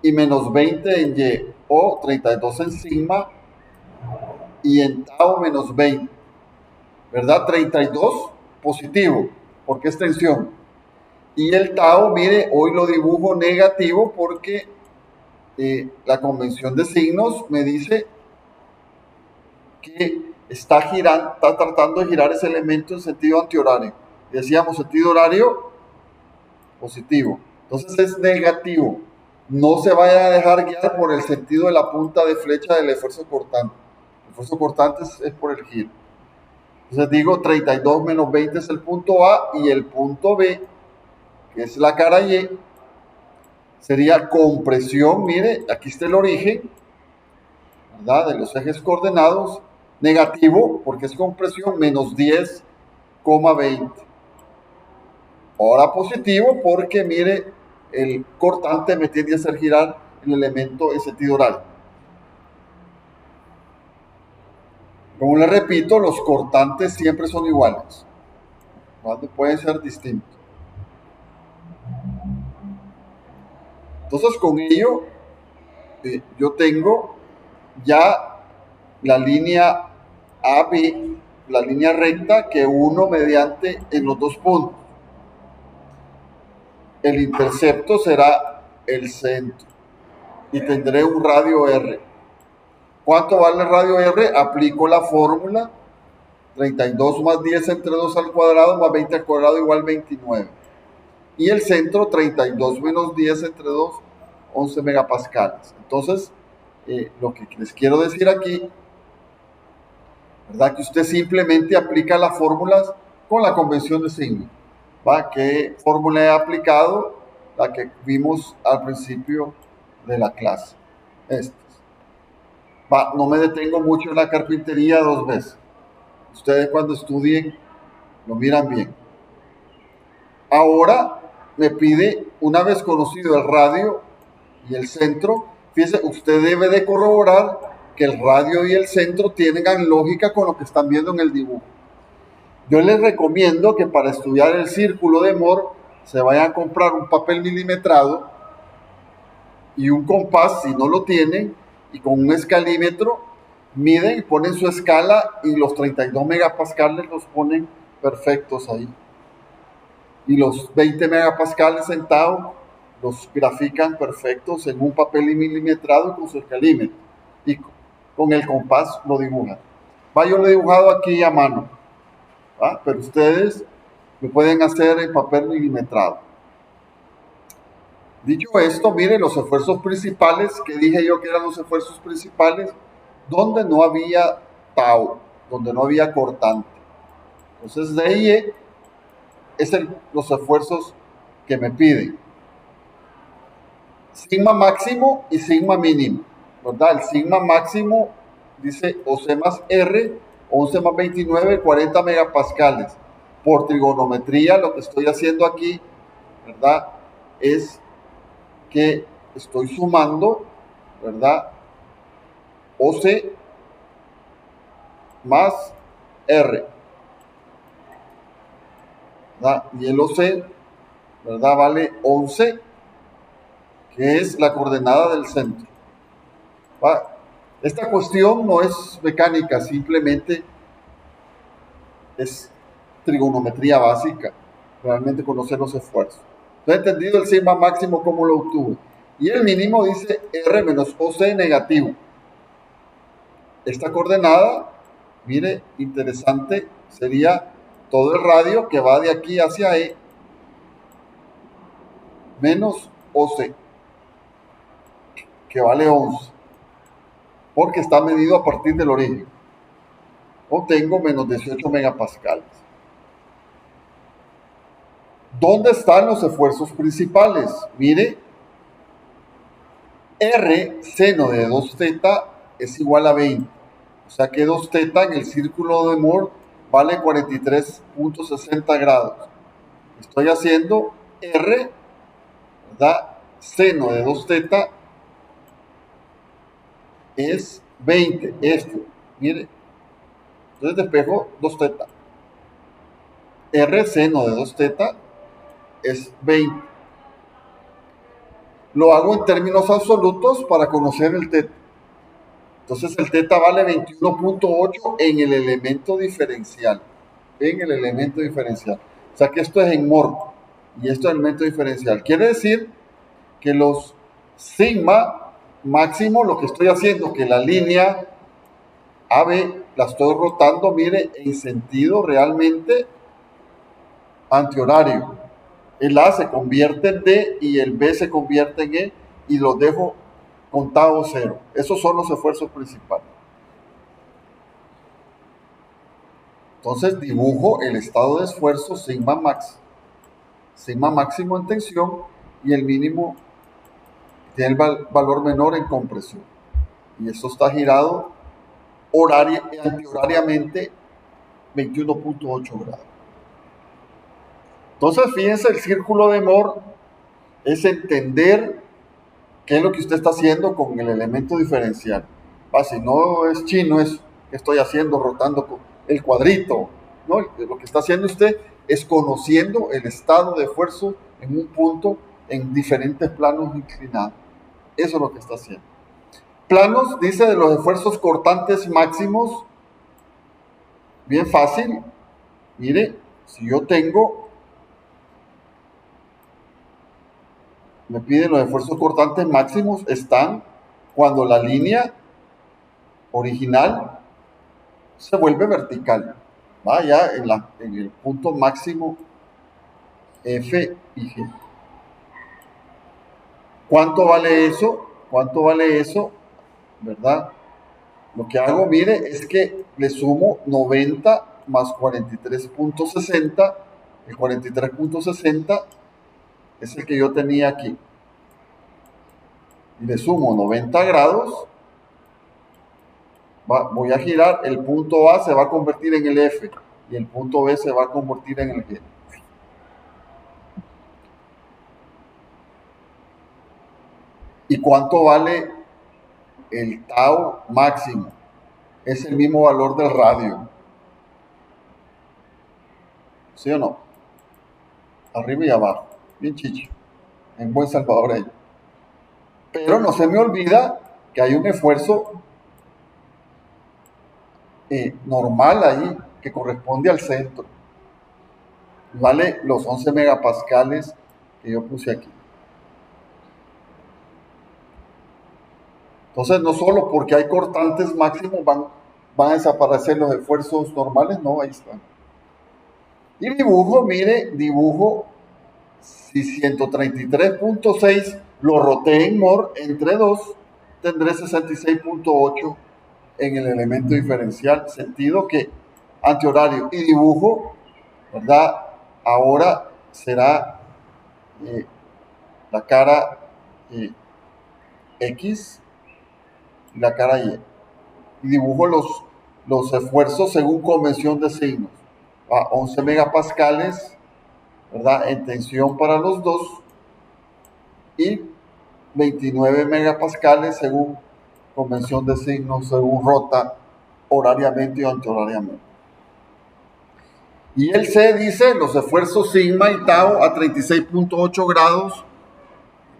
y menos 20 en Y, o 32 en sigma y en tau menos 20, ¿verdad? 32 positivo, porque es tensión. Y el tau, mire, hoy lo dibujo negativo porque la convención de signos me dice que está tratando de girar ese elemento en sentido antihorario. Decíamos sentido horario positivo. Entonces es negativo. No se vaya a dejar guiar por el sentido de la punta de flecha del esfuerzo cortante. El esfuerzo cortante es por el giro. Entonces digo 32 menos 20 es el punto A y el punto B, que es la cara Y, sería compresión. Mire, aquí está el origen, ¿verdad? De los ejes coordenados. Negativo, porque es compresión, menos 10,20. Ahora positivo, porque mire, el cortante me tiende a hacer girar el elemento en sentido horario. Como les repito, los cortantes siempre son iguales. No pueden ser distintos. Entonces, con ello, yo tengo ya la línea AB, la línea recta que uno mediante en los dos puntos. El intercepto será el centro y tendré un radio R. ¿Cuánto vale el radio R? Aplico la fórmula 32 más 10 entre 2 al cuadrado más 20 al cuadrado igual 29. Y el centro 32 menos 10 entre 2, 11 megapascales. Entonces, lo que les quiero decir aquí, ¿verdad? Que usted simplemente aplica las fórmulas con la convención de signos. ¿Va? ¿Qué fórmula he aplicado? La que vimos al principio de la clase. Estas. Va, no me detengo mucho en la carpintería dos veces. Ustedes cuando estudien lo miran bien. Ahora me pide, una vez conocido el radio y el centro, fíjese, usted debe de corroborar que el radio y el centro tengan lógica con lo que están viendo en el dibujo. Yo les recomiendo que para estudiar el círculo de Moore se vayan a comprar un papel milimetrado y un compás, si no lo tienen, y con un escalímetro miden y ponen su escala y los 32 megapascales los ponen perfectos ahí. Y los 20 megapascales en tau los grafican perfectos en un papel milimetrado y con su escalímetro. Y con el compás lo dibujan. Va, yo lo he dibujado aquí a mano, ¿va? Pero ustedes lo pueden hacer en papel milimetrado. Dicho esto, miren los esfuerzos principales, que dije yo que eran los esfuerzos principales, donde no había tau, donde no había cortante. Entonces de ahí es los esfuerzos que me piden. Sigma máximo y sigma mínimo, ¿verdad? El sigma máximo dice OC más R, 11 más 29, 40 megapascales. Por trigonometría, lo que estoy haciendo aquí, ¿verdad? Es que estoy sumando, ¿verdad? OC más R, ¿verdad? Y el OC, ¿verdad? Vale 11, que es la coordenada del centro. ¿Va? Esta cuestión no es mecánica, simplemente es trigonometría básica, realmente conocer los esfuerzos. ¿No he entendido el sigma máximo cómo lo obtuve? Y el mínimo dice R menos OC negativo. Esta coordenada, mire, interesante, sería todo el radio que va de aquí hacia E menos OC, que vale 11, porque está medido a partir del origen. obtengo menos 18 megapascales. ¿Dónde están los esfuerzos principales? Mire, R seno de 2θ es igual a 20. O sea que 2θ en el círculo de Moore vale 43.60 grados. Estoy haciendo R, ¿verdad? Seno de 2θ es 20. Esto, mire. Entonces despejo 2θ. R seno de 2θ es 20. Lo hago en términos absolutos para conocer el θ. Entonces el θ vale 21.8 en el elemento diferencial. En el elemento diferencial. O sea que esto es en Moore y esto es el elemento diferencial. Quiere decir que los sigma máximo, lo que estoy haciendo, que la línea AB la estoy rotando, mire, en sentido realmente antihorario. El A se convierte en D y el B se convierte en E y los dejo contado cero. Esos son los esfuerzos principales. Entonces dibujo el estado de esfuerzo sigma max. Sigma máximo en tensión y el mínimo tiene el valor menor en compresión. Y esto está girado antihorariamente 21.8 grados. Entonces, fíjense, el círculo de Moore es entender qué es lo que usted está haciendo con el elemento diferencial. Si no es chino, es que estoy haciendo rotando el cuadrito. ¿No? Lo que está haciendo usted es conociendo el estado de esfuerzo en un punto en diferentes planos inclinados. Eso es lo que está haciendo. Planos, dice, de los esfuerzos cortantes máximos. Bien fácil. Mire, si yo tengo, me piden los esfuerzos cortantes máximos, están cuando la línea original se vuelve vertical. Ya en el punto máximo F y G. ¿Cuánto vale eso? ¿Cuánto vale eso? ¿Verdad? Lo que hago, mire, es que le sumo 90 más 43.60. El 43.60 es el que yo tenía aquí. Y le sumo 90 grados. Voy a girar. El punto A se va a convertir en el F. Y el punto B se va a convertir en el G. ¿Y cuánto vale el tau máximo? Es el mismo valor del radio. ¿Sí o no? Arriba y abajo. Bien chicho. En buen salvadoreño. Pero no se me olvida que hay un esfuerzo normal ahí que corresponde al centro. Vale los 11 megapascales que yo puse aquí. Entonces, no solo porque hay cortantes máximos van a desaparecer los esfuerzos normales, no, ahí están. Y dibujo, mire, si 133.6 lo roté en Moore entre 2, tendré 66.8 en el elemento diferencial, sentido que antihorario. Y dibujo, ¿verdad? Ahora será la cara X y la cara Y. Y dibujo los esfuerzos según convención de signos. 11 megapascales, ¿verdad? En tensión para los dos. Y 29 megapascales según convención de signos, según rota horariamente y antihorariamente. Y el C dice los esfuerzos sigma y tau a 36.8 grados,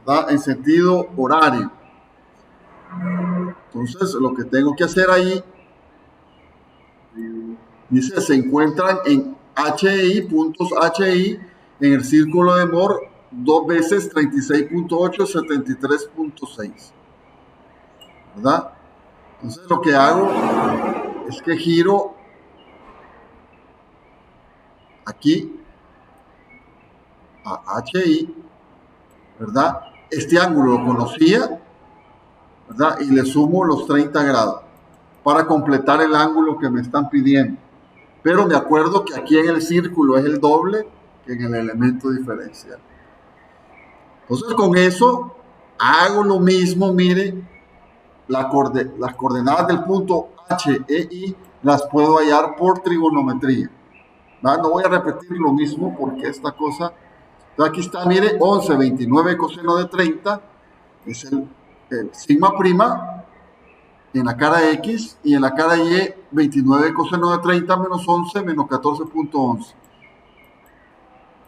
¿verdad? En sentido horario. Entonces, lo que tengo que hacer ahí, dice, se encuentran en HI, puntos HI, en el círculo de Moore, 2 veces 36.8, 73.6. ¿Verdad? Entonces, lo que hago es que giro aquí a HI, ¿verdad? Este ángulo lo conocía, ¿verdad? Y le sumo los 30 grados. para completar el ángulo que me están pidiendo. Pero me acuerdo que aquí en el círculo es el doble que en el elemento diferencial. Entonces con eso hago lo mismo, mire, las coordenadas del punto H, E, I las puedo hallar por trigonometría. ¿Va? No voy a repetir lo mismo porque esta cosa... Entonces aquí está, mire, 11, 29 coseno de 30 es el sigma prima en la cara X y en la cara Y 29 coseno de 30 menos 11 menos 14.11.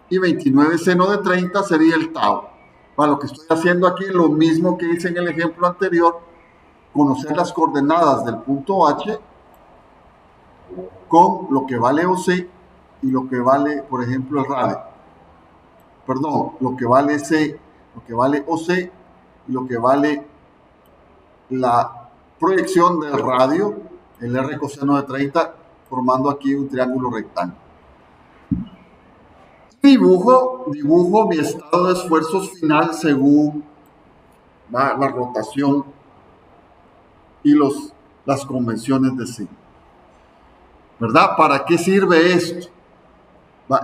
Y 29 seno de 30 sería el tau. Para lo que estoy haciendo aquí es lo mismo que hice en el ejemplo anterior, conocer las coordenadas del punto H con lo que vale OC y lo que vale, por ejemplo, el radio. Perdón, lo que vale C, lo que vale OC y lo que vale la proyección del radio, el R coseno de 30, formando aquí un triángulo rectángulo. Dibujo mi estado de esfuerzos final según la rotación y las convenciones de signo. ¿Verdad? ¿Para qué sirve esto?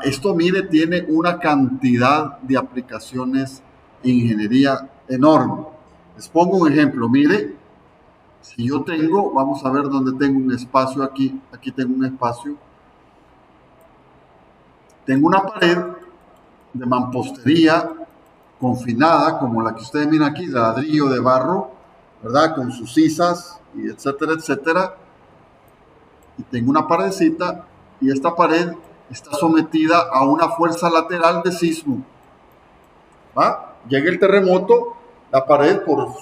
Esto, mire, tiene una cantidad de aplicaciones en ingeniería enorme. Les pongo un ejemplo, mire, si yo tengo, vamos a ver dónde tengo un espacio aquí tengo un espacio, tengo una pared de mampostería confinada, como la que ustedes miran aquí, de ladrillo de barro, ¿verdad? Con sus sisas, y etcétera, etcétera. Y tengo una paredcita, y esta pared está sometida a una fuerza lateral de sismo. ¿Va? Llega el terremoto, la pared por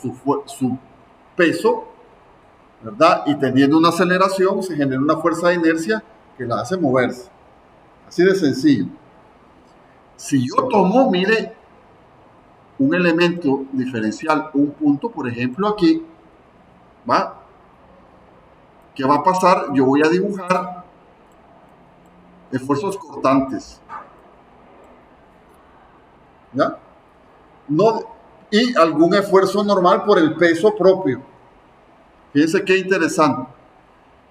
su peso, ¿verdad? Y teniendo una aceleración, se genera una fuerza de inercia que la hace moverse. Así de sencillo. Si yo tomo, mire, un elemento diferencial, un punto, por ejemplo, aquí, ¿va? ¿Qué va a pasar? Yo voy a dibujar esfuerzos cortantes. ¿Ya? No, y algún esfuerzo normal por el peso propio. Fíjense qué interesante.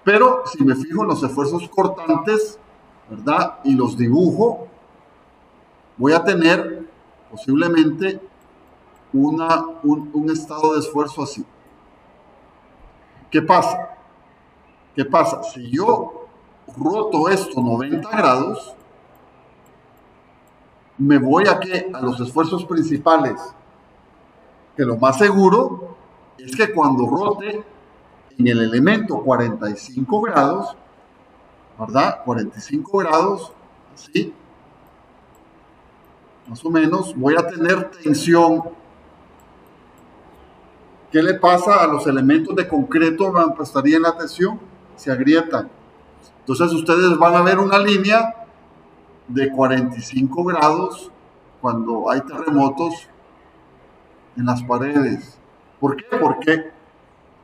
Pero si me fijo en los esfuerzos cortantes, ¿verdad? Y los dibujo, voy a tener posiblemente un estado de esfuerzo así. ¿Qué pasa? ¿Qué pasa? Si yo roto esto 90 grados, me voy a los esfuerzos principales, que lo más seguro es que cuando rote en el elemento 45 grados, ¿verdad? 45 grados, ¿sí? Más o menos, voy a tener tensión. ¿Qué le pasa a los elementos de concreto cuando estarían la tensión? Se agrietan. Entonces ustedes van a ver una línea de 45 grados cuando hay terremotos en las paredes. ¿Por qué? Porque,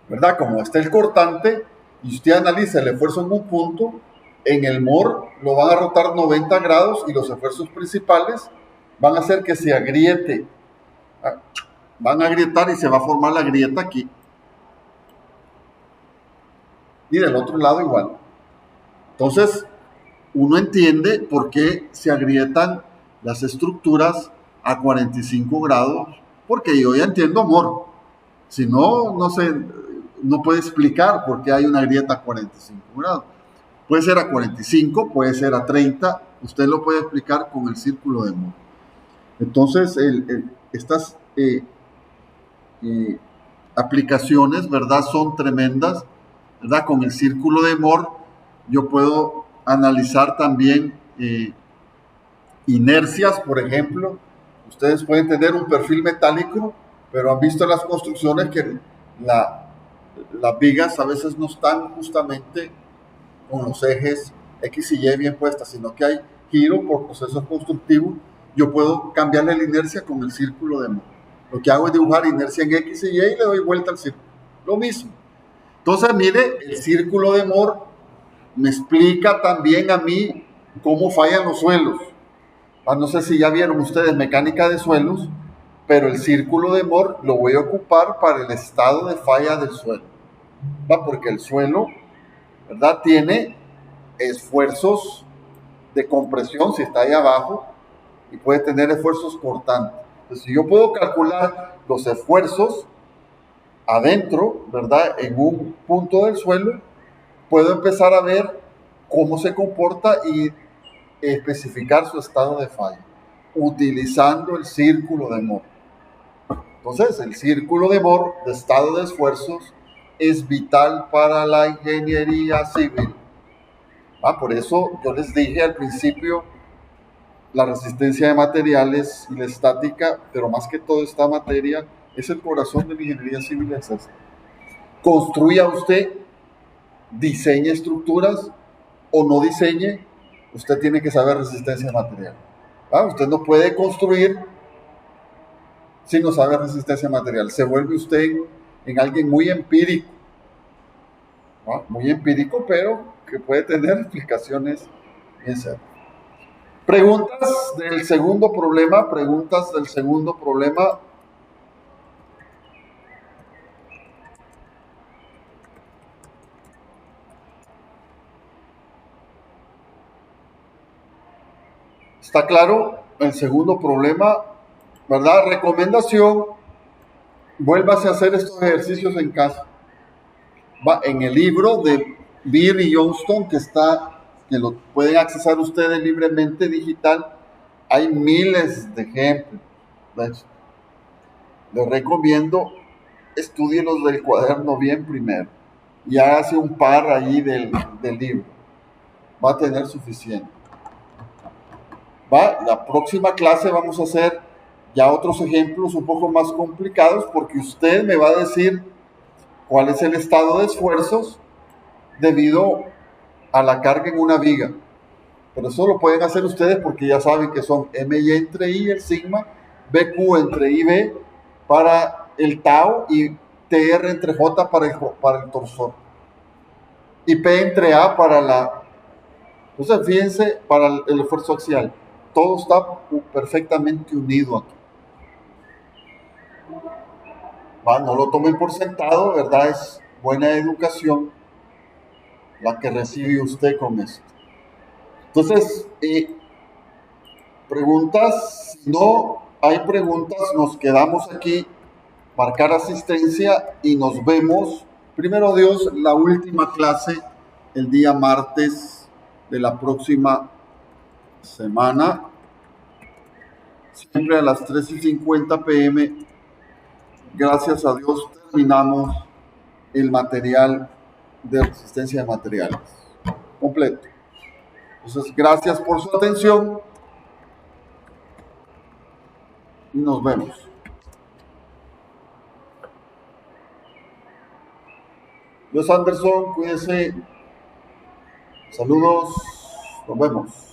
¿verdad? Como está el cortante y usted analiza el esfuerzo en un punto, en el MOR lo van a rotar 90 grados y los esfuerzos principales van a hacer que se agriete. Van a agrietar y se va a formar la grieta aquí. Y del otro lado igual. Entonces, uno entiende por qué se agrietan las estructuras a 45 grados, porque yo ya entiendo MOR. Si no, no puede explicar por qué hay una grieta a 45 grados. Puede ser a 45, puede ser a 30, usted lo puede explicar con el círculo de MOR. Entonces, estas aplicaciones, ¿verdad? Son tremendas, ¿verdad? Con el círculo de MOR yo puedo analizar también inercias, por ejemplo. Ustedes pueden tener un perfil metálico, pero han visto en las construcciones que las vigas a veces no están justamente con los ejes X y Y bien puestas, sino que hay giro por procesos constructivos. Yo puedo cambiarle la inercia con el círculo de MOR. Lo que hago es dibujar inercia en X y Y y le doy vuelta al círculo. Lo mismo. Entonces, mire, el círculo de MOR me explica también a mí cómo fallan los suelos. No sé si ya vieron ustedes mecánica de suelos, pero el círculo de MOR lo voy a ocupar para el estado de falla del suelo. ¿va? Porque el suelo, ¿verdad? Tiene esfuerzos de compresión si está ahí abajo y puede tener esfuerzos cortantes. Entonces, si yo puedo calcular los esfuerzos adentro, ¿verdad? En un punto del suelo, puedo empezar a ver cómo se comporta y especificar su estado de falla, utilizando el círculo de Mohr. Entonces, el círculo de Mohr de estado de esfuerzos es vital para la ingeniería civil. Por eso yo les dije al principio la resistencia de materiales y la estática, pero más que todo esta materia es el corazón de la ingeniería civil. Construya usted, diseñe estructuras o no diseñe, usted tiene que saber resistencia de material. Usted no puede construir si no sabe resistencia de material. Se vuelve usted en alguien muy empírico, muy empírico, pero que puede tener explicaciones bien serias. Preguntas del segundo problema. ¿Está claro? El segundo problema, ¿verdad? Recomendación, vuélvase a hacer estos ejercicios en casa. En el libro de Beer y Johnston, que lo pueden accesar ustedes libremente digital, hay miles de ejemplos. Les recomiendo, estudien del cuaderno bien primero y hágase un par ahí del libro. Va a tener suficiente. La próxima clase vamos a hacer ya otros ejemplos un poco más complicados porque usted me va a decir cuál es el estado de esfuerzos debido a la carga en una viga. Pero eso lo pueden hacer ustedes porque ya saben que son MY entre I el sigma, BQ entre IB para el tau y TR entre J para el torsor. Y P entre A para la... Entonces, fíjense, para el esfuerzo axial. Todo está perfectamente unido aquí. No lo tomen por sentado, ¿verdad? Es buena educación la que recibe usted con esto. Entonces, preguntas, si no hay preguntas, nos quedamos aquí, marcar asistencia y nos vemos, primero Dios, la última clase el día martes de la próxima semana, siempre a las 3:50 p.m. Gracias a Dios terminamos el material de resistencia de materiales completo. Entonces, gracias por su atención y nos vemos. Dios Anderson, cuídense. Saludos, nos vemos.